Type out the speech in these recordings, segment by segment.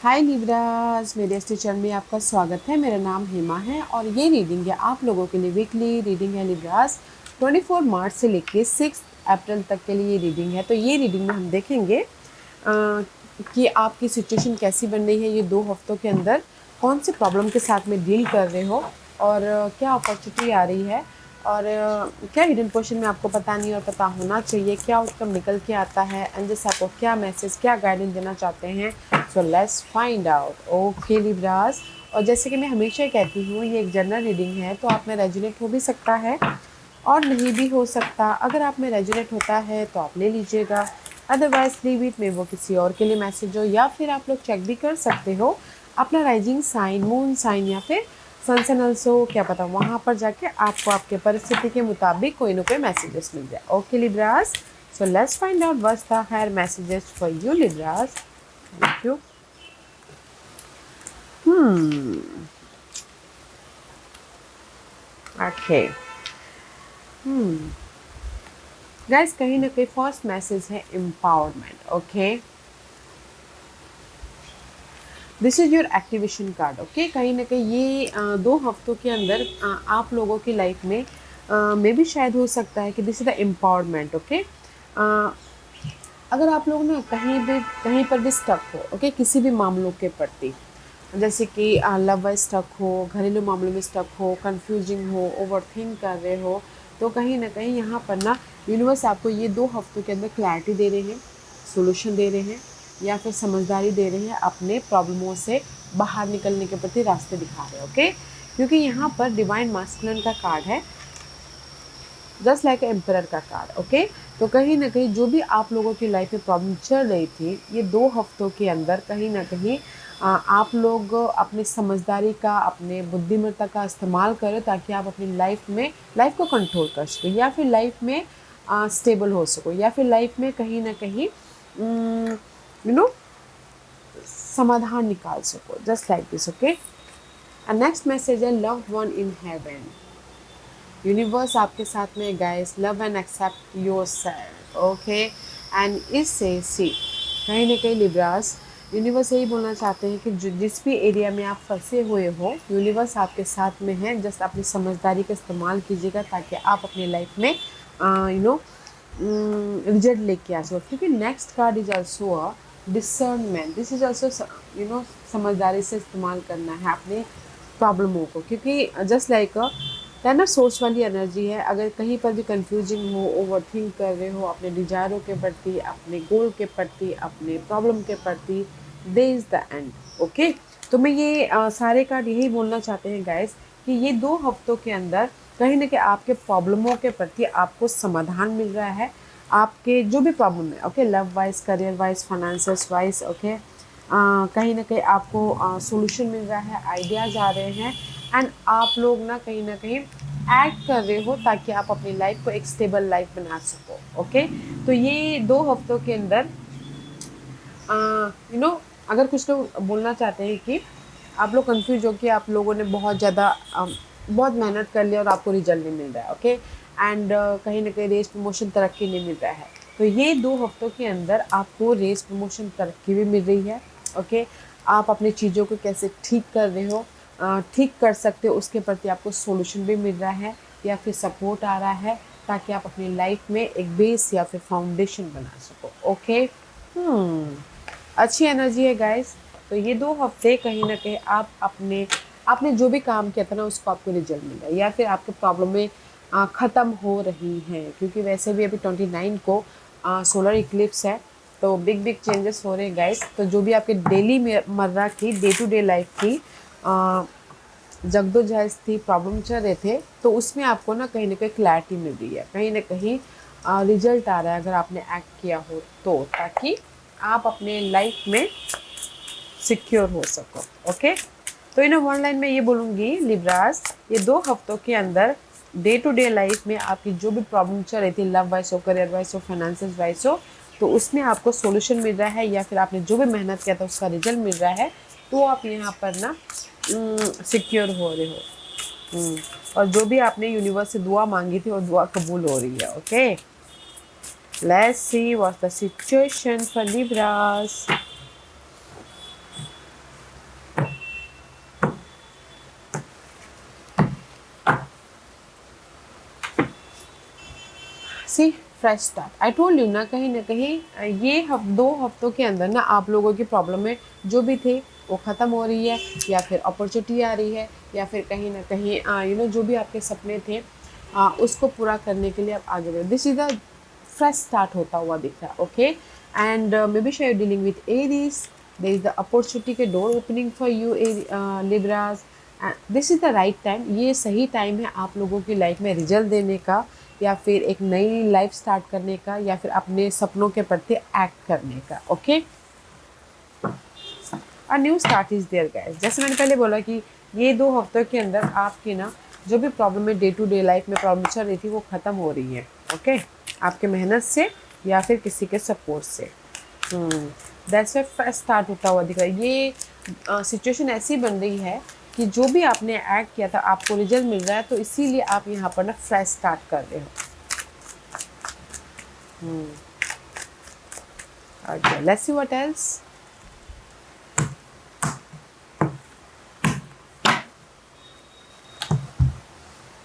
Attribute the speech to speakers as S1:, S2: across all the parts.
S1: हाय Libras, मेरे इस channel में आपका स्वागत है। मेरा नाम हेमा है और ये रीडिंग है आप लोगों के लिए। वीकली रीडिंग है लिब्रास। 24 मार्च से लेके 6 अप्रैल तक के लिए ये रीडिंग है। तो ये रीडिंग में हम देखेंगे कि आपकी सिचुएशन कैसी बन रही है ये 2 हफ्तों के अंदर, कौन सी प्रॉब्लम के साथ में डील कर रहे हो और क्या अपॉर्चुनिटी आ रही है और क्या हिडन पोर्शन में आपको पता नहीं और पता होना चाहिए, क्या आउटकम निकल के आता है, एंजल्स आपको क्या मैसेज, क्या गाइडेंस देना चाहते हैं। सो let's find out. Okay Libras, और जैसे कि मैं हमेशा कहती हूँ ये एक जनरल रीडिंग है, तो आप में रेजोनेट हो भी सकता है और नहीं भी हो सकता। अगर आप में रेजोनेट होता है तो आप ले लीजिएगा, अदरवाइज लीव इट, में वो किसी और के लिए मैसेज हो। या फिर आप लोग चेक भी कर सकते हो अपना राइजिंग साइन, मून साइन या फिर सन सन ऑल्सो, क्या पता वहाँ पर जाके आपको आपके परिस्थिति के मुताबिक कोई ना कोई मैसेजेस मिल जाए। Okay Libras, so let's find out what's the higher messages for you Libras. Thank you. Okay guys, कहीं ना कहीं फर्स्ट मैसेज है empowerment. Okay, this is your activation card. Okay, कहीं ना कहीं ये 2 हफ्तों के अंदर आप लोगों की लाइफ में भी शायद हो सकता है कि this is the empowerment. Okay, अगर आप लोग ना कहीं पर भी स्टक हो, ओके, किसी भी मामलों के प्रति, जैसे कि लव वाइज स्टक हो, घरेलू मामलों में स्टक हो, कंफ्यूजिंग हो, ओवर थिंक कर रहे हो, तो कहीं ना कहीं यहाँ पर ना यूनिवर्स आपको ये 2 हफ्तों के अंदर क्लैरिटी दे रहे हैं, सोल्यूशन दे रहे हैं या फिर समझदारी दे रहे हैं, अपने प्रॉब्लमों से बाहर निकलने के प्रति रास्ते दिखा रहे हैं। ओके, क्योंकि यहाँ पर डिवाइन मास्कुलिन का कार्ड है, जस्ट लाइक एम्परर का कार्ड। ओके, तो कहीं ना कहीं जो भी आप लोगों की लाइफ में प्रॉब्लम चल रही थी ये 2 हफ्तों के अंदर कहीं ना कहीं आप लोग अपनी समझदारी का, अपने बुद्धिमत्ता का इस्तेमाल करें ताकि आप अपनी लाइफ को कंट्रोल कर सको, या फिर लाइफ में स्टेबल हो सको, या फिर लाइफ में कहीं ना कहीं यू नो समाधान निकाल सको, just like this. Okay, and next message है love one in heaven. Universe आपके साथ में guys, love and accept yourself. Okay, and इससे सी कहीं ना कहीं लिब्रास यूनिवर्स यही बोलना चाहते हैं कि जिस भी एरिया में आप फंसे हुए हो यूनिवर्स आपके साथ में है। जस्ट अपनी समझदारी का इस्तेमाल कीजिएगा ताकि आप अपनी लाइफ में रिजल्ट लेके आ सको, क्योंकि next card is also a discernment. This is also समझदारी से इस्तेमाल करना है अपने प्रॉब्लमों को, क्योंकि जस्ट लाइक ना सोच वाली एनर्जी है। अगर कहीं पर भी कंफ्यूजिंग हो, ओवर थिंक कर रहे हो अपने डिजायरों के प्रति, अपने गोल के प्रति, अपने प्रॉब्लम के प्रति, दे इज़ द एंड। ओके, तो मैं ये सारे कार्ड यही बोलना चाहते हैं गाइस कि ये 2 हफ्तों के अंदर कहीं ना कहीं आपके प्रॉब्लमों के प्रति आपको समाधान मिल रहा है। आपके जो भी प्रॉब्लम है, okay, love wise, career wise, finances wise, okay, कहीं ना कहीं आपको सॉल्यूशन मिल रहा है, आइडियाज़ आ रहे हैं, एंड आप लोग ना कहीं एक्ट कर रहे हो ताकि आप अपनी लाइफ को एक स्टेबल लाइफ बना सको। ओके, तो ये 2 हफ्तों के अंदर यू नो अगर कुछ लोग बोलना चाहते हैं कि आप लोग कंफ्यूज हो कि आप लोगों ने बहुत ज़्यादा बहुत मेहनत कर लिया और आपको रिजल्ट नहीं मिल रहा है, ओके, एंड कहीं ना कहीं रेस प्रमोशन तरक्की नहीं मिल रहा है, तो ये 2 हफ्तों के अंदर आपको रेस प्रमोशन तरक्की भी मिल रही है। ओके, आप अपनी चीज़ों को कैसे ठीक कर रहे हो, ठीक कर सकते हो, उसके प्रति आपको सॉल्यूशन भी मिल रहा है या फिर सपोर्ट आ रहा है ताकि आप अपनी लाइफ में एक बेस या फिर फाउंडेशन बना सको। ओके, अच्छी एनर्जी है गाइस। तो ये 2 हफ्ते कहीं ना कहीं आप अपने आपने जो भी काम किया था ना उसको आपको रिजल्ट मिला, या फिर आपके प्रॉब्लम में ख़त्म हो रही हैं, क्योंकि वैसे भी अभी 29 को सोलर इक्लिप्स है, तो बिग बिग चेंजेस हो रहे हैं गाइस। तो जो भी आपके डेली मर्रा की, डे टू डे लाइफ की जगदोजहद थी, प्रॉब्लम चल रहे थे, तो उसमें आपको ना कहीं क्लैरिटी मिल रही है, कहीं ना कहीं रिजल्ट आ रहा है अगर आपने एक्ट किया हो तो, ताकि आप अपने लाइफ में सिक्योर हो सको। ओके, तो इन वन लाइन में ये बोलूँगी लिब्रास, ये 2 हफ्तों के अंदर डे टू डे लाइफ में आपकी जो भी प्रॉब्लम चल रही थी, लव वाइज हो, करियर वाइज हो, फाइनेंशियल वाइज हो, तो उसमें आपको सॉल्यूशन मिल रहा है, या फिर आपने जो भी मेहनत किया था उसका रिजल्ट मिल रहा है, तो आप यहाँ पर ना सिक्योर हो रहे हो। और जो भी आपने यूनिवर्स से दुआ मांगी थी वो दुआ कबूल हो रही है। Okay, let's see what's the situation for Libras. See fresh start, I told you ना, कहीं ना कहीं ये 2 हफ्तों के अंदर ना आप लोगों की प्रॉब्लम में जो भी थे वो ख़त्म हो रही है, या फिर अपॉर्चुनिटी आ रही है, या फिर कहीं ना कहीं जो भी आपके सपने थे उसको पूरा करने के लिए आप आगे बढ़े। This is the fresh start होता हुआ दिख रहा है। ओके, एंड मे बी शायद dealing with Aries, there is the opportunity के door opening for you Libras. This is the right time, ये सही टाइम है आप लोगों की लाइफ में रिजल्ट देने का, या फिर एक नई लाइफ स्टार्ट करने का, या फिर अपने सपनों के प्रति एक्ट करने का। Okay, a new start is there guys. जैसे मैंने पहले बोला कि ये 2 हफ्तों के अंदर आपकी ना जो भी प्रॉब्लम है, डे टू डे लाइफ में प्रॉब्लम चल रही थी, वो ख़त्म हो रही है। ओके, आपके मेहनत से या फिर किसी के सपोर्ट से। दैट्स व्हाई फ्रेश स्टार्ट होता हुआ दिख रहा है। ये सिचुएशन ऐसी बन रही है कि जो भी आपने एक्ट किया था आपको रिजल्ट मिल रहा है, तो इसीलिए आप यहाँ पर ना फ्रेश स्टार्ट कर रहे हो। Okay, let's see what else.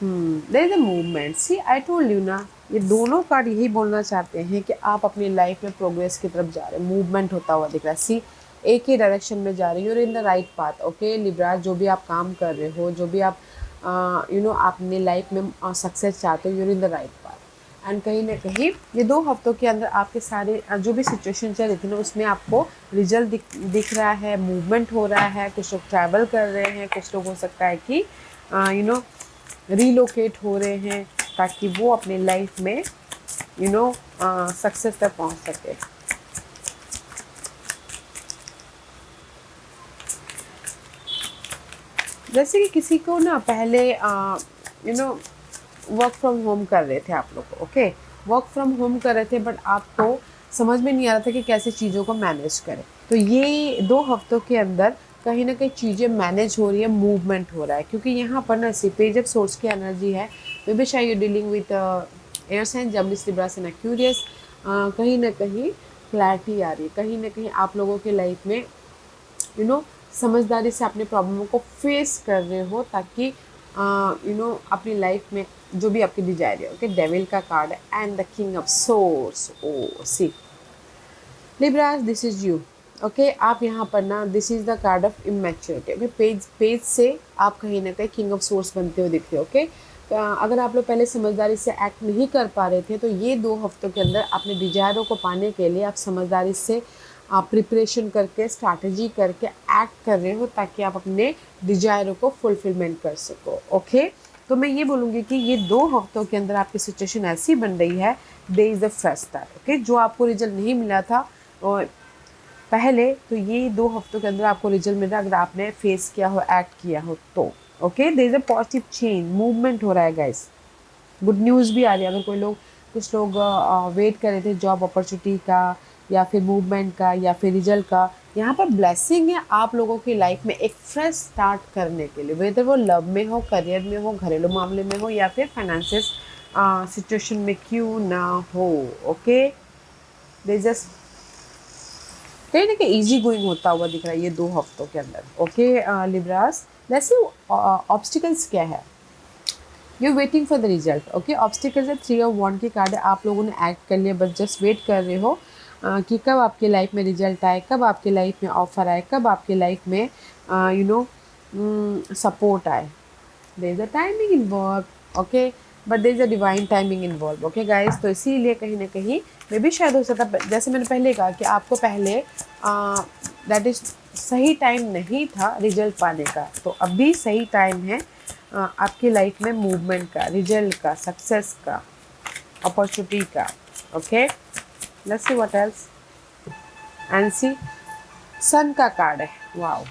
S1: There is a movement. See I told you ना, ये दोनों कार्ड यही बोलना चाहते हैं कि आप अपनी लाइफ में प्रोग्रेस की तरफ जा रहे हैं। मूवमेंट होता हुआ दिख रहा है। सी एक ही डायरेक्शन में जा रही हो, in the right path. Okay Libra, जो भी आप काम कर रहे हो, जो भी आप अपने लाइफ में सक्सेस चाहते हो, you're in the right path. And कहीं ना कहीं ये 2 हफ्तों के अंदर आपके सारे जो भी सिचुएशन चल रही थी ना, उसमें आपको रिजल्ट दिख रहा है, मूवमेंट हो रहा है। कुछ लोग ट्रैवल कर रहे हैं, कुछ लोग हो सकता है कि रीलोकेट हो रहे हैं, ताकि वो अपने लाइफ में सक्सेस तक पहुंच सके। जैसे कि किसी को ना पहले वर्क फ्रॉम होम कर रहे थे आप लोग। ओके, वर्क फ्रॉम होम कर रहे थे, बट आपको समझ में नहीं आ रहा था कि कैसे चीज़ों को मैनेज करें। तो ये 2 हफ्तों के अंदर कहीं ना कहीं चीज़ें मैनेज हो रही है, मूवमेंट हो रहा है। क्योंकि यहाँ पर ना पेज ऑफ सोर्स की एनर्जी है। मे बी शायद you dealing with air sign, Geminis, Libras and Aquarius. कहीं ना कहीं क्लैरिटी आ रही है, कहीं ना कहीं आप लोगों की लाइफ में समझदारी से अपने प्रॉब्लमों को फेस कर रहे हो, ताकि अपनी लाइफ में जो भी आपकी डिजायर है। ओके, डेविल का कार्ड है and the king of source. Oh see Libras, this is you. Okay, आप यहाँ पर ना, this is the card of immaturity. Okay, page से आप कहीं ना कहीं किंग ऑफ सोर्स बनते हुए दिख रहे हो। ओके, अगर आप लोग पहले समझदारी से एक्ट नहीं कर पा रहे थे, तो ये 2 हफ्तों के अंदर अपने डिजायरों को पाने के लिए आप समझदारी से आप प्रिपरेशन करके, स्ट्रैटेजी करके एक्ट कर रहे हो, ताकि आप अपने डिजायरों को फुलफिलमेंट कर सको। ओके, तो मैं ये बोलूँगी कि ये 2 हफ्तों के अंदर आपकी सिचुएशन ऐसी बन रही है, there is the fresh start. Okay, जो आपको रिजल्ट नहीं मिला था और पहले, तो ये 2 हफ्तों के अंदर आपको रिजल्ट मिल रहा है, अगर आपने फेस किया हो, एक्ट किया हो तो। Okay, there is a positive change, movement हो रहा है गाइस। गुड न्यूज़ भी आ रही है। अगर कुछ लोग वेट कर रहे थे जॉब अपॉर्चुनिटी का, या फिर मूवमेंट का, या फिर रिजल्ट का, यहाँ पर ब्लेसिंग है आप लोगों की लाइफ में एक फ्रेश स्टार्ट करने के लिए। वेदर वो लव में हो, करियर में हो, घरेलू मामले में हो, या फिर फाइनेंशियल सिचुएशन में क्यों ना हो। ओके, दे जस्ट कहीं ना कहीं ईजी गोइंग होता हुआ दिख रहा है ये 2 हफ्तों के अंदर। Okay Libras, let's see obstacles क्या है। You waiting for the result. Okay, obstacles है, 3 ऑफ वॉन्ड की कार्ड है। आप लोगों ने एक्ट कर लिया, बस जस्ट वेट कर रहे हो कि कब आपकी लाइफ में रिजल्ट आए, कब आपकी लाइफ में ऑफर आए, कब आपकी लाइफ में सपोर्ट आए। There is a timing involve. Okay, but there is a divine timing involve. Okay guys, तो इसीलिए कहीं ना कहीं मे भी शायद हो सकता, जैसे मैंने पहले कहा कि आपको पहले दैट इज सही टाइम नहीं था रिजल्ट पाने का, तो अभी सही टाइम है आपकी लाइफ में मूवमेंट का, रिजल्ट का, सक्सेस का, अपॉर्चुनिटी का। Okay, let's see what else. And see sun का कार्ड है। वाओ,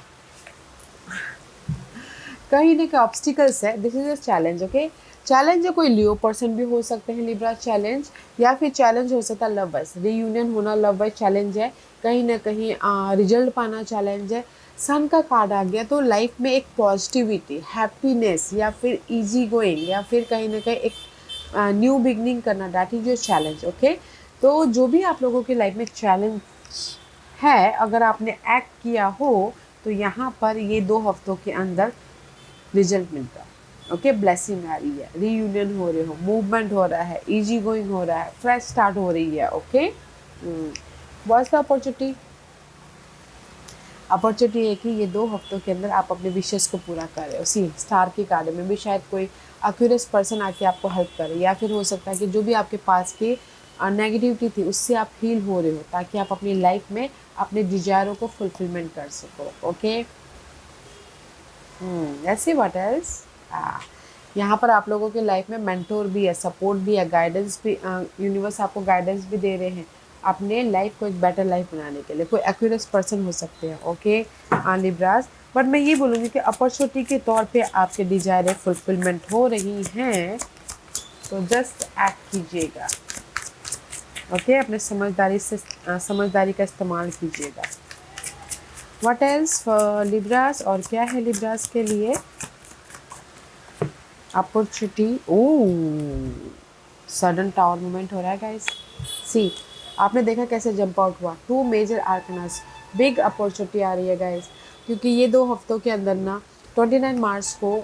S1: कहीं ना कहीं ऑब्स्टिकल्स है, this is a challenge. Okay, challenge है, कोई लियो पर्सन भी हो सकते हैं लिब्रा चैलेंज, या फिर चैलेंज हो सकता है लव वाइज, रीयूनियन होना लव वाइज चैलेंज है, कहीं ना कहीं रिजल्ट पाना चैलेंज है। सन का कार्ड आ गया तो लाइफ में एक पॉजिटिविटी, हैप्पीनेस, या फिर इजी गोइंग, या फिर कहीं ना कहीं एक न्यू बिगनिंग करना, that is your challenge. Okay, तो जो भी आप लोगों की लाइफ में चैलेंज है, अगर आपने एक्ट किया हो, तो यहाँ पर ये 2 हफ्तों के अंदर रिजल्ट मिलता है। ओके, ब्लेसिंग आ रही है, रीयूनियन हो रहे हो, मूवमेंट हो रहा है, इजी गोइंग हो रहा है, फ्रेश स्टार्ट हो रही है। Okay, what's the opportunity? Opportunity है कि ये 2 हफ्तों के अंदर आप अपने विशेष को पूरा कर रहे हो। सी स्टार की कार्ड में भी शायद कोई अक्यूरेस पर्सन आके आपको हेल्प करे, या फिर हो सकता है कि जो भी आपके पास की नेगेटिविटी थी उससे आप हील हो रहे हो, ताकि आप अपनी लाइफ में अपने डिजायरों को फुलफिलमेंट कर सको। ओके, ऐसे व्हाट एल्स? यहाँ पर आप लोगों के लाइफ में मेंटोर भी है, सपोर्ट भी है, गाइडेंस भी, यूनिवर्स आपको गाइडेंस भी दे रहे हैं अपने लाइफ को एक बेटर लाइफ बनाने के लिए। कोई एक्यूरेस पर्सन हो सकते हैं। ओके लिब्रास, बट मैं ये बोलूँगी कि अपॉर्चुनिटी के तौर पे आपके डिजायर फुलफिलमेंट हो रही हैं, तो जस्ट एक्ट कीजिएगा। ओके, अपने समझदारी का इस्तेमाल कीजिएगा। What else for Libras? और क्या है लिब्रास के लिए अपॉर्चुनिटी? ओह, सडन टावर मूवमेंट हो रहा है गाइस। सी, आपने देखा कैसे जंप आउट हुआ, 2 मेजर आर्कनस, बिग अपॉर्चुनिटी आ रही है गाइस, क्योंकि ये 2 हफ्तों के अंदर ना 29 मार्च को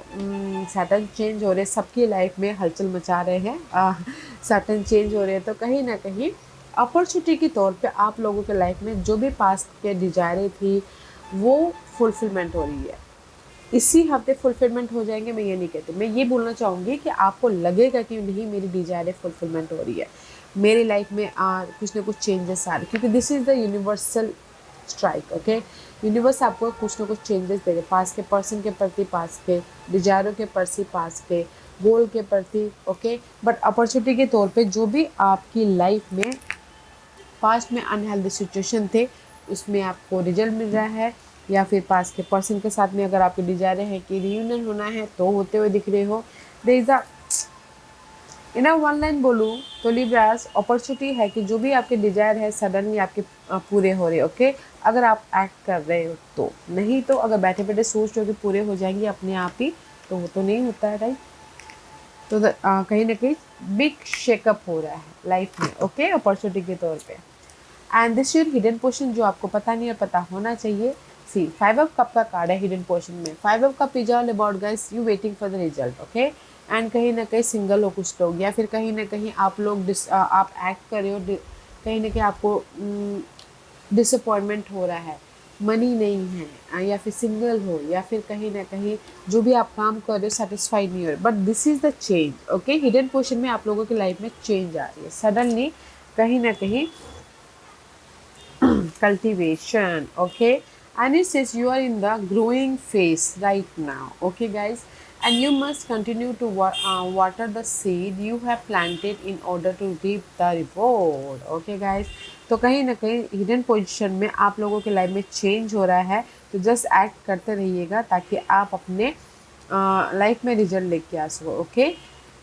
S1: सैटर्न चेंज हो रहे, सबकी लाइफ में हलचल मचा रहे हैं। सैटर्न चेंज हो रहे हैं, तो कहीं ना कहीं अपॉर्चुनिटी के तौर पे आप लोगों के लाइफ में जो भी पास्ट के डिजायरें थी वो फुलफिलमेंट हो रही है। इसी हफ्ते फुलफिलमेंट हो जाएंगे, मैं ये नहीं कहती, मैं ये बोलना चाहूँगी कि आपको लगेगा कि नहीं मेरी डिजायर फुलफिलमेंट हो रही है, मेरी लाइफ में कुछ ना कुछ चेंजेस आ रहे, क्योंकि this is the universal strike. Okay, universe आपको कुछ ना कुछ चेंजेस देगा, पास के पर्सन के प्रति, पास के डिजायरों के प्रति, पास के गोल के प्रति। ओके, बट अपॉर्चुनिटी के तौर पे जो भी आपकी लाइफ में पास्ट में अनहेल्दी सिचुएशन थे उसमें आपको रिजल्ट मिल रहा है, या फिर पास के पर्सन के साथ में अगर आपके डिजायर है कि रियूनियन होना है तो होते हुए दिख रहे हो। There is a in one line बोलूँ तो लिब्रास, अपॉर्चुनिटी है कि जो भी आपके डिजायर है सडनली आपके पूरे हो रहे। ओके, अगर आप एक्ट कर रहे हो तो, नहीं तो अगर बैठे बैठे सोच रहे हो कि पूरे हो जाएंगे अपने आप ही, तो वो तो नहीं होता है, राइट? तो कहीं ना कहीं बिग शेकअप हो रहा है लाइफ में। ओके, अपॉर्चुनिटी के तौर पे। And this your hidden portion, जो आपको पता नहीं और पता होना चाहिए। सी 5 ऑफ कप का कार्ड है हिडन पोर्शन में। 5 of cup is all about guys you waiting for the result. Okay, and कहीं ना कहीं सिंगल हो कुछ लोग, या फिर कहीं ना कहीं आप लोग आप एक्ट कर रहे हो, कहीं ना कहीं आपको डिसअपॉइंटमेंट हो रहा है, मनी नहीं है, या फिर सिंगल हो, या फिर कहीं ना कहीं जो भी आप काम कर रहे हो सेटिस्फाइड नहीं हो रहे, but this is the change. Okay, hidden portion में आप लोगों की लाइफ में चेंज आ रही है सडनली, कहीं ना कहीं cultivation. Okay, and it says you are in the growing phase right now. Okay guys, and you must continue to water the seed you have planted in order to reap the reward. Okay guys, तो कहीं ना कहीं hidden position में आप लोगों के life में change हो रहा है, तो जस्ट एक्ट करते रहिएगा ताकि आप अपने लाइफ में रिजल्ट लेके आ सको। ओके,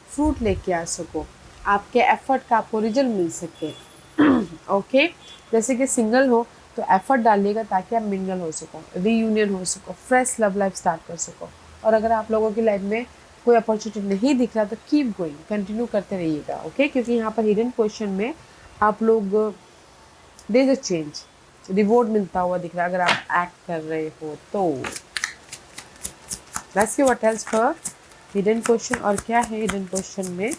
S1: फ्रूट लेके आ सको, आपके एफर्ट का आपको रिजल्ट मिल सके। ओके, जैसे कि सिंगल हो तो एफर्ट डालिएगा ताकि आप मिंगल हो सको, रीयूनियन हो सको, फ्रेश लव लाइफ स्टार्ट कर सको। और अगर आप लोगों की लाइफ में कोई अपॉर्चुनिटी नहीं दिख रहा तो कीप गोइंग, कंटिन्यू करते रहिएगा। ओके, क्योंकि यहाँ पर हिडन पोजीशन में आप लोग there is a change, reward मिलता हुआ दिख रहा है अगर आप एक्ट कर रहे हो तो। That's what else for hidden position. और क्या है हिडन पोजीशन में?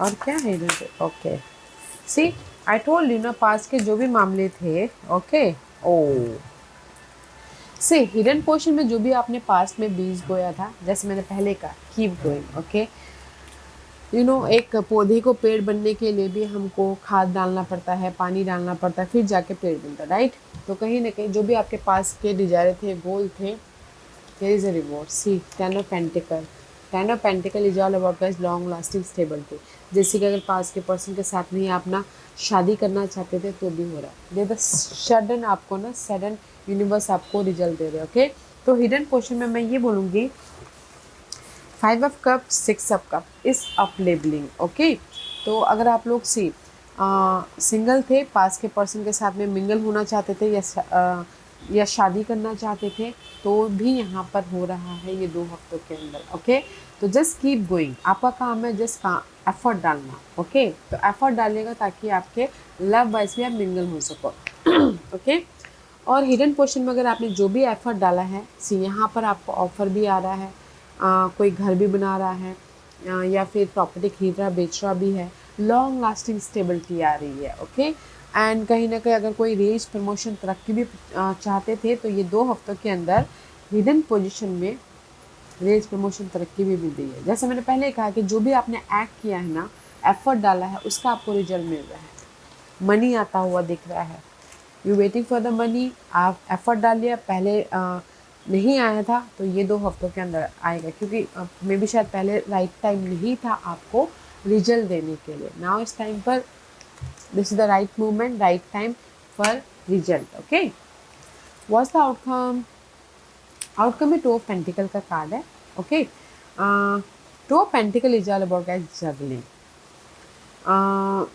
S1: और क्या है इधर? Okay, see I told you ना, पास के जो भी मामले थे। Okay, oh see hidden portion में जो भी आपने पास में बीज बोया था, जैसे मैंने पहले कहा keep going. Okay, you know एक पौधे को पेड़ बनने के लिए भी हमको खाद डालना पड़ता है, पानी डालना पड़ता है, फिर जाके पेड़ बनता है, राइट? तो कहीं ना कहीं जो भी आपके पास के डिजायर थे, गोल थे, there is a reward. See, Ten of Pentacle. Ten of Pentacle is all about guys long lasting stability. जैसे कि अगर पास के पर्सन के साथ में आप ना शादी करना चाहते थे तो भी हो रहा है, दे द सडन आपको ना सडन यूनिवर्स आपको रिजल्ट दे रहे हैं। ओके, तो हिडन पोर्शन में मैं ये बोलूँगी 5 ऑफ कप, 6 ऑफ कप इस अप लेबलिंग। ओके, तो अगर आप लोग सिंगल थे, पास के पर्सन के साथ में मिंगल होना चाहते थे, या शादी करना चाहते थे, तो भी यहाँ पर हो रहा है ये 2 हफ्तों के अंदर। ओके, तो जस्ट कीप गोइंग, आपका काम है जस्ट एफर्ट डालना। ओके, तो एफर्ट डालिएगा ताकि आपके लव वाइज भी आप मिंगल हो सको। ओके, और हिडन पोर्शन में अगर आपने जो भी एफर्ट डाला है, सी यहाँ पर आपको ऑफर भी आ रहा है, कोई घर भी बना रहा है, या फिर प्रॉपर्टी खरीद रहा बेच रहा भी है, लॉन्ग लास्टिंग स्टेबिलिटी आ रही है। ओके, एंड कहीं ना कहीं अगर कोई रेज प्रमोशन तरक्की भी चाहते थे तो ये 2 हफ्तों के अंदर हिडन पोजीशन में रेज प्रमोशन तरक्की भी मिल रही है। जैसे मैंने पहले कहा कि जो भी आपने एक्ट किया है ना, एफर्ट डाला है, उसका आपको रिजल्ट मिल रहा है, मनी आता हुआ दिख रहा है। You waiting for the money, आप एफर्ट डालिए, पहले नहीं आया था तो ये 2 हफ्तों के अंदर आएगा, क्योंकि मे बी शायद पहले राइट टाइम नहीं था आपको रिजल्ट देने के लिए। नाउ इस टाइम पर this is the right movement, right time for result. Okay, what's the outcome? Outcome में 2 ऑफ पेंटिकल का कार्ड है। Okay, 2 of pentacle is all about guys juggling,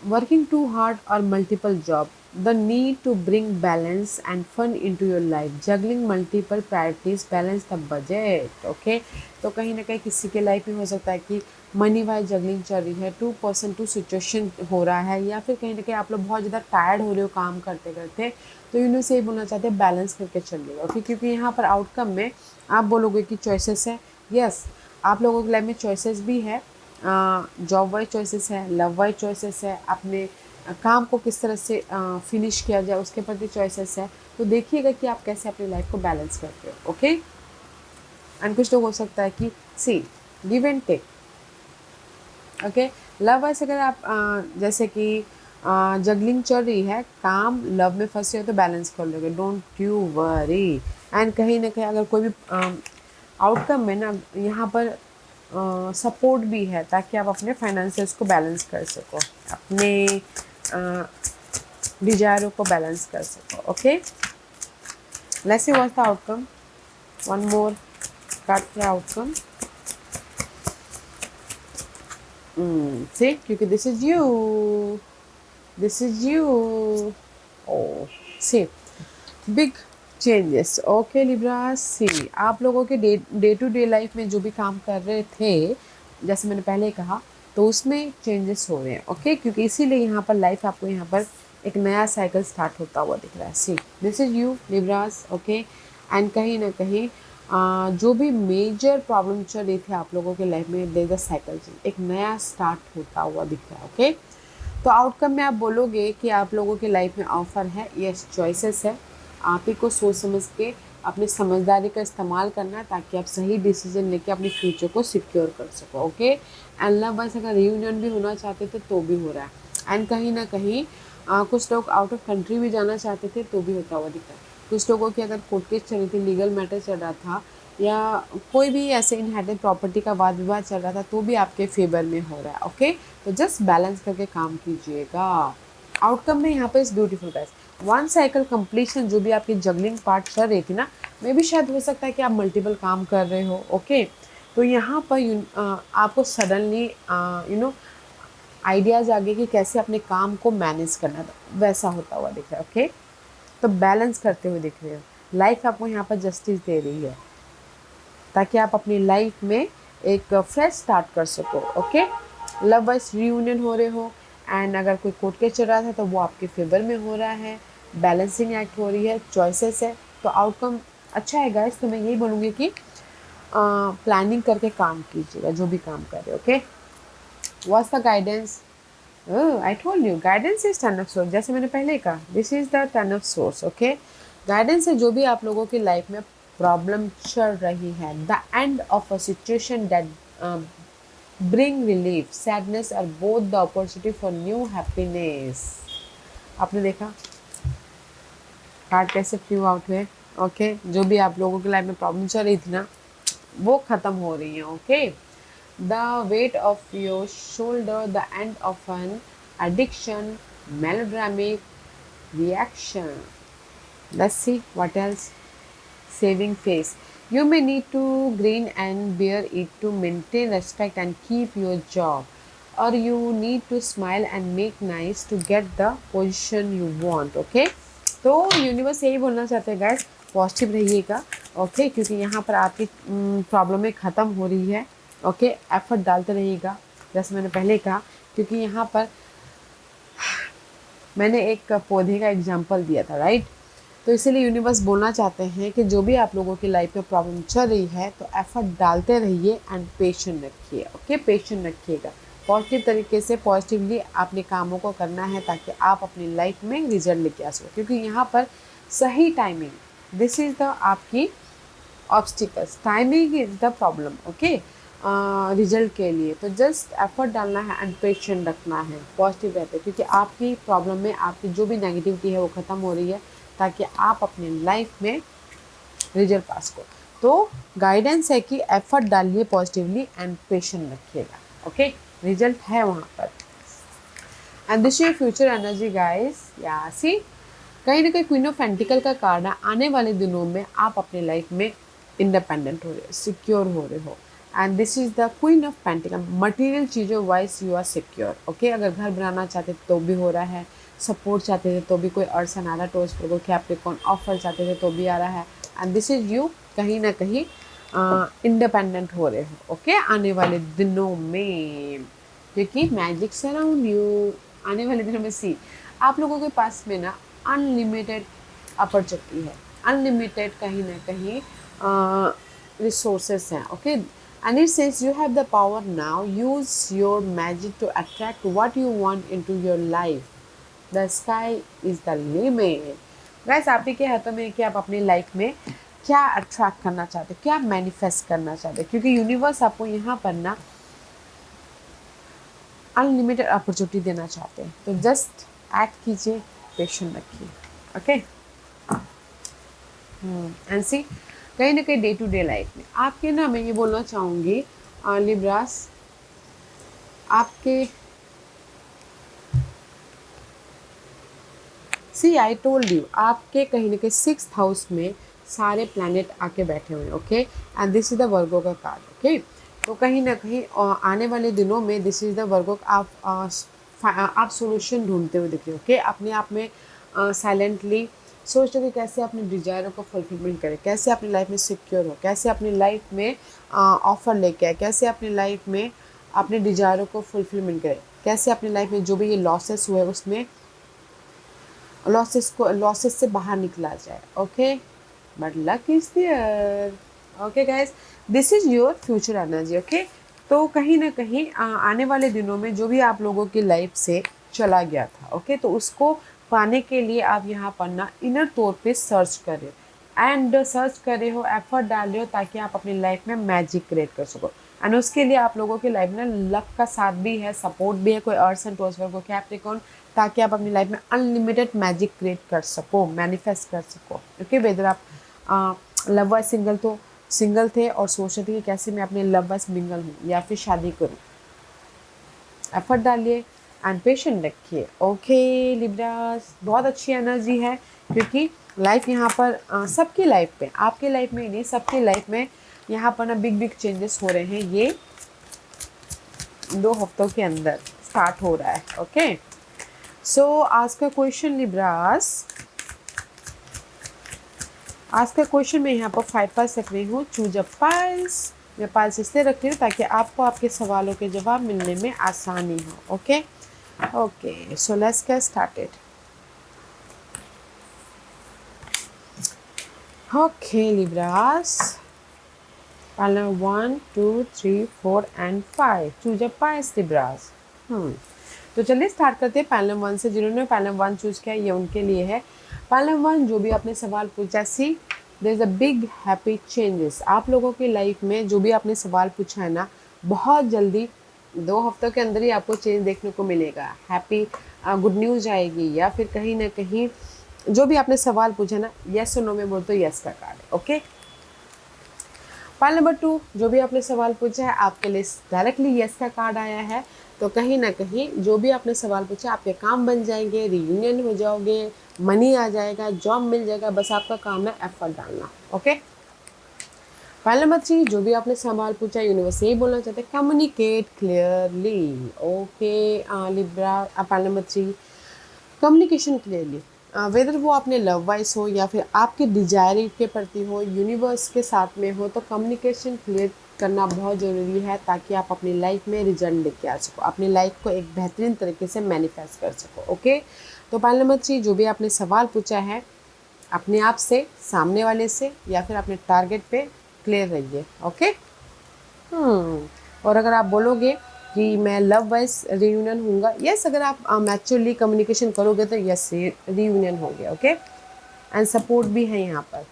S1: working too hard or multiple job, the need to bring balance and fun into your life, juggling multiple priorities, balance the budget। okay, तो कहीं ना कहीं किसी के life में हो सकता है कि मनी वाइज जगलिंग चल रही है, 2% 2 सिचुएशन हो रहा है, या फिर कहीं ना कहीं आप लोग बहुत ज़्यादा टायर्ड हो रहे हो काम करते करते, तो यूनो से ये बोलना चाहते हैं बैलेंस करके चलिएगा। ओके, क्योंकि यहाँ पर आउटकम में आप बोलोगे कि चॉइसेस है, यस आप लोगों की लाइफ में चॉइसेस भी है, जॉब वाइज चॉइसेस है, लव वाइज चॉइसेस है, अपने काम को किस तरह से फिनिश किया जाए उसके प्रति चॉइसेस है। तो देखिएगा कि आप कैसे अपनी लाइफ को बैलेंस करते हो। ओके, एंड कुछ तो हो सकता है कि see give and take. Okay, love wise अगर आप जैसे कि जगलिंग चल रही है, काम लव में फंसे हो तो बैलेंस कर लोगे, डोंट यू वरी। एंड कहीं ना कहीं अगर कोई भी आउटकम में ना यहाँ पर सपोर्ट भी है, ताकि आप अपने फाइनेंसेस को बैलेंस कर सको, अपने डिजायरों को बैलेंस कर सको। Okay, let's see what's the outcome. One more card for outcome. See, क्योंकि this is you, this is you. Oh see, big changes. Okay Libra, see आप लोगों के डे टू डे लाइफ में जो भी काम कर रहे थे, जैसे मैंने पहले कहा, तो उसमें चेंजेस हो रहे हैं। ओके, क्योंकि इसीलिए यहाँ पर लाइफ आपको यहाँ पर एक नया साइकिल स्टार्ट होता हुआ दिख रहा है। See, this is you Libras. Okay, and कहीं ना कहीं जो भी मेजर प्रॉब्लम चल रही थी आप लोगों के लाइफ में, देयर इज अ साइकिल, एक नया स्टार्ट होता हुआ दिख रहा है। ओके, तो आउटकम में आप बोलोगे कि आप लोगों के लाइफ में ऑफर है, यस चॉइसेस है, आप ही को सोच समझ के अपनी समझदारी का इस्तेमाल करना है, ताकि आप सही डिसीजन लेके अपने फ्यूचर को सिक्योर कर सको। ओके, एंड लव वाइज अगर रियूनियन भी होना चाहते थे तो भी हो रहा है, एंड कहीं ना कहीं कुछ लोग आउट ऑफ कंट्री भी जाना चाहते थे तो भी होता हुआ दिख रहा है। कुछ लोगों की अगर कोर्ट केस चल रही थी, लीगल मैटर चल रहा था, या कोई भी ऐसे इनहेरिटेड प्रॉपर्टी का वाद विवाद चल रहा था, तो भी आपके फेवर में हो रहा है। ओके, तो जस्ट बैलेंस करके काम कीजिएगा। आउटकम में यहाँ पे इस beautiful guys, one cycle completion, जो भी आपकी जगलिंग पार्ट चल रही थी ना, मे भी शायद हो सकता है कि आप मल्टीपल काम कर रहे हो। ओके, तो यहाँ पर आपको सडनली आइडियाज़ आगे कि कैसे अपने काम को मैनेज करना था, वैसा होता हुआ दिख रहा है। ओके, तो बैलेंस करते हुए दिख रहे हो, लाइफ आपको यहाँ पर जस्टिस दे रही है, ताकि आप अपनी लाइफ में एक फ्रेश स्टार्ट कर सको। ओके, लव वाइज रियूनियन हो रहे हो, एंड अगर कोई कोर्ट केस चल रहा था तो वो आपके फेवर में हो रहा है, बैलेंसिंग एक्ट हो रही है, चॉइसेस है, तो आउटकम अच्छा है गाइस। तो मैं यही बोलूँगी कि प्लानिंग करके काम कीजिएगा जो भी काम कर रहे हो। Okay, what's the guidance? I told you guidance is turn off source, जैसे मैंने पहले कहा, this is the turn off source. Okay, guidance है जो भी आप लोगों की लाइफ में प्रॉब्लम चल रही है, the end of a situation that bring relief, sadness और both the opportunity for new happiness. आपने देखा कार्ड कैसे फ्यू आउट हुए। ओके, जो भी आप लोगों की लाइफ में प्रॉब्लम चल रही थी ना, वो ख़त्म हो रही है। Okay, the weight of your shoulder, the end of an addiction, melodramatic reaction. Let's see what else. Saving face. You may need to grin and bear it to maintain respect and keep your job. Or you need to smile and make nice to get the position you want. Okay? तो universe यही बोलना चाहते हैं guys, positive रहिएगा। Okay, क्योंकि यहाँ पर आपकी प्रॉब्लम ख़त्म हो रही है। ओके, एफर्ट डालते रहिएगा, जैसे मैंने पहले कहा, क्योंकि यहाँ पर मैंने एक पौधे का एग्जाम्पल दिया था, राइट? तो तो इसीलिए यूनिवर्स बोलना चाहते हैं कि जो भी आप लोगों की लाइफ में प्रॉब्लम चल रही है तो एफर्ट डालते रहिए एंड पेशेंट रखिए। ओके, पेशेंट रखिएगा, पॉजिटिव तरीके से पॉजिटिवली अपने कामों को करना है ताकि आप अपनी लाइफ में रिजल्ट लेके आ सको। क्योंकि यहाँ पर सही टाइमिंग, दिस इज़ द आपकी obstacles, timing is the problem. Okay, result के लिए तो जस्ट एफर्ट डालना है एंड पेशेंट रखना है, पॉजिटिव रहते हैं, क्योंकि आपकी प्रॉब्लम में आपकी जो भी नेगेटिविटी है वो ख़त्म हो रही है ताकि आप अपनी लाइफ में रिजल्ट पास करो। तो गाइडेंस है कि एफर्ट डालिए पॉजिटिवली एंड पेशेंट रखिएगा। ओके, रिजल्ट है वहाँ पर। And this your future energy guys, या सी कहीं ना कहीं क्वीन ऑफ पेंटिकल का कार्ड है। आने वाले दिनों में आप अपनी लाइफ में इंडिपेंडेंट हो रहे हो, सिक्योर हो रहे हो। And this is the queen of pentacles, material चीज़ों wise you are secure. Okay, अगर घर बनाना चाहते तो भी हो रहा है, सपोर्ट चाहते थे तो भी कोई अर्सन आ रहा है, टोस्ट पर कैप्रिकॉर्न ऑफर चाहते थे तो भी आ रहा है। एंड दिस इज यू कहीं ना कहीं इंडिपेंडेंट हो रहे हो। ओके, आने वाले दिनों में, क्योंकि मैजिक सराउंड यू। आने वाले दिनों में सी आप लोगों के पास में ना अनलिमिटेड अपॉर्चुनिटी है, अनलिमिटेड कहीं ना कहीं रिसोर्सेस हैं। Okay, and it says you have the power now, use your magic to attract what you want into your life. The sky is the limit. Guys, आप ही के हाथों में कि आप अपनी लाइफ में क्या अट्रैक्ट करना चाहते हैं, क्या मैनिफेस्ट करना चाहते हैं, क्योंकि यूनिवर्स आपको यहाँ पर ना अनलिमिटेड अपॉर्चुनिटी देना चाहते हैं। तो जस्ट एक्ट कीजिए, पेशेंट रखिए। ओके, एंड सी कहीं ना कहीं डे टू डे लाइफ में आपके ना, मैं ये बोलना चाहूँगी लिब्रास, आपके सी आई टोल्ड यू, आपके कहीं ना कहीं 6th हाउस में सारे प्लैनेट आके बैठे हुए हैं। Okay, and this is the Virgo का कार्ड। ओके, तो कहीं ना कहीं आने वाले दिनों में दिस इज द वर्गो, आप सोल्यूशन ढूंढते हुए दिख रहे हो। ओके, अपने आप में साइलेंटली सोच रहे हो कि कैसे अपने डिजायरों को फुलफिलमेंट करें, कैसे अपनी लाइफ में सिक्योर हो, कैसे अपनी लाइफ में ऑफर लेके आए, कैसे अपनी लाइफ में अपने डिजायरों को फुलफिलमेंट करें, कैसे अपनी लाइफ में जो भी ये लॉसेस हुए उसमें लॉसेस से बाहर निकला जाए। Okay, but luck is there. Okay guys, this is your future energy. Okay, तो कहीं ना कहीं आने वाले दिनों में जो भी आप लोगों की लाइफ से चला गया था, ओके, तो उसको पाने के लिए आप यहाँ पर ना इनर तौर पे सर्च कर रहे हो, एंड सर्च कर रहे हो, एफर्ट डाल रहे हो ताकि आप अपनी लाइफ में मैजिक क्रिएट कर सको। एंड उसके लिए आप लोगों की लाइफ में लक का साथ भी है, सपोर्ट भी है, कोई अर्थ एंड टोस्वर को कैप्रिकॉर्न, ताकि आप अपनी लाइफ में अनलिमिटेड मैजिक क्रिएट कर सको, मैनिफेस्ट कर सको। ओके, वेदर आप लव वाइज सिंगल थे और सोच रहे थे कि कैसे मैं अपने लव वाइज मिंगल हूँ या फिर शादी करूँ, एफर्ट डालिए एंड पेशेंट रखिए। ओके लिब्रास, बहुत अच्छी एनर्जी है, क्योंकि लाइफ यहाँ पर सबकी लाइफ में, आपके लाइफ में ही नहीं, सबकी लाइफ में यहाँ पर ना बिग बिग चेंजेस हो रहे हैं। ये 2 हफ्तों के अंदर स्टार्ट हो रहा है। ओके, सो आज का क्वेश्चन लिब्रास, आज का क्वेश्चन मैं यहाँ पर 5 पास रख रही हूँ। चूज अ पाइल्स, मैं पाइल्स इसलिए रख रही हूँ ताकि आपको आपके सवालों के जवाब मिलने में आसानी हो। Okay okay, so let's get started. Okay Libras, pile 1 2 3 4 and 5, choose a piles Libras. तो चलिए स्टार्ट करते हैं पाइल 1 से। जिन्होंने पाइल 1 चूज किया ये उनके लिए है। पाइल 1, जो भी आपने सवाल पूछा, see there is a big happy changes. आप लोगों की लाइफ में जो भी आपने सवाल पूछा है ना, बहुत जल्दी 2 हफ्तों के अंदर ही आपको चेंज देखने को मिलेगा। हैप्पी गुड न्यूज़ आएगी, या फिर कहीं ना कहीं जो भी आपने सवाल पूछा ना, येस और नो में बोल तो येस का कार्ड है। ओके, पाइल नंबर 2, जो भी आपने सवाल पूछा है आपके लिए डायरेक्टली येस का कार्ड आया है। तो कहीं ना कहीं जो भी आपने सवाल पूछा, आपके काम बन जाएंगे, रियूनियन हो जाओगे, मनी आ जाएगा, जॉब मिल जाएगा, बस आपका काम है एफर्ट डालना। ओके, पाइल नंबर 3, जो भी आपने सवाल पूछा, यूनिवर्स यही बोलना चाहते हैं, communicate clearly. Okay Libra, pile number 3, communication clearly, whether वो आपने लव वाइज हो या फिर आपके डिजायर के प्रति हो, यूनिवर्स के साथ में हो, तो कम्युनिकेशन क्लियर करना बहुत ज़रूरी है ताकि आप अपनी लाइफ में रिजल्ट लेके आ सको, अपनी लाइफ को एक बेहतरीन तरीके से मैनिफेस्ट कर सको। ओके, तो पाइल नंबर 3, जो भी आपने सवाल पूछा है, अपने आप से, सामने वाले से, या फिर अपने टारगेट पे क्लियर रहिए। ओके। और अगर आप बोलोगे कि मैं लव वाइज रियूनियन होऊंगा, यस, अगर आप मैच्योरली कम्युनिकेशन करोगे तो यस, रियूनियन हो गया। ओके। एंड सपोर्ट भी है यहाँ पर।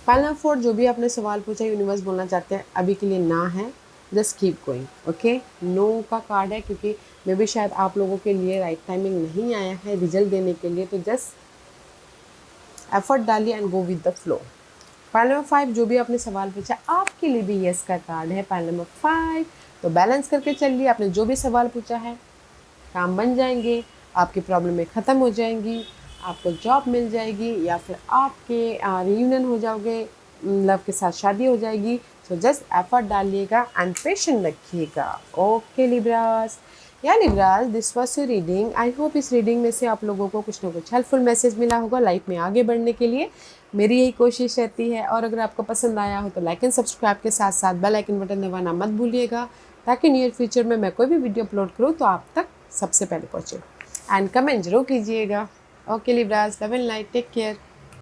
S1: पाइल नंबर 4, जो भी आपने सवाल पूछा, यूनिवर्स बोलना चाहते हैं अभी के लिए ना है, just keep going. Okay. No का कार्ड है, क्योंकि मे भी शायद आप लोगों के लिए राइट टाइमिंग नहीं आया है रिजल्ट देने के लिए, तो जस्ट एफर्ट डालिए and go with the flow. Pile number 5, जो भी आपने सवाल पूछा, आपके लिए भी यस का कार्ड है। पाइल नंबर 5, तो बैलेंस करके चलिए। आपने जो भी सवाल पूछा है, काम बन जाएंगे, आपकी प्रॉब्लमें ख़त्म हो जाएंगी, आपको जॉब मिल जाएगी, या फिर आपके रियूनियन हो जाओगे, लव के साथ शादी हो जाएगी। सो जस्ट एफर्ट डालिएगा एंड पेशेंट रखिएगा। ओके लिब्रास, या Libras, this was your reading. I hope इस रीडिंग में से आप लोगों को कुछ ना कुछ हेल्पफुल मैसेज मिला होगा लाइफ में आगे बढ़ने के लिए। मेरी यही कोशिश रहती है। और अगर आपको पसंद आया हो तो लाइक एंड सब्सक्राइब के साथ साथ बेल आइकन बटन दबाना मत भूलिएगा, ताकि नियर फ्यूचर में मैं कोई भी वीडियो अपलोड करूँ तो आप तक सबसे पहले पहुँचे। एंड कमेंट जरूर कीजिएगा। Okay Libras, love and light, take care.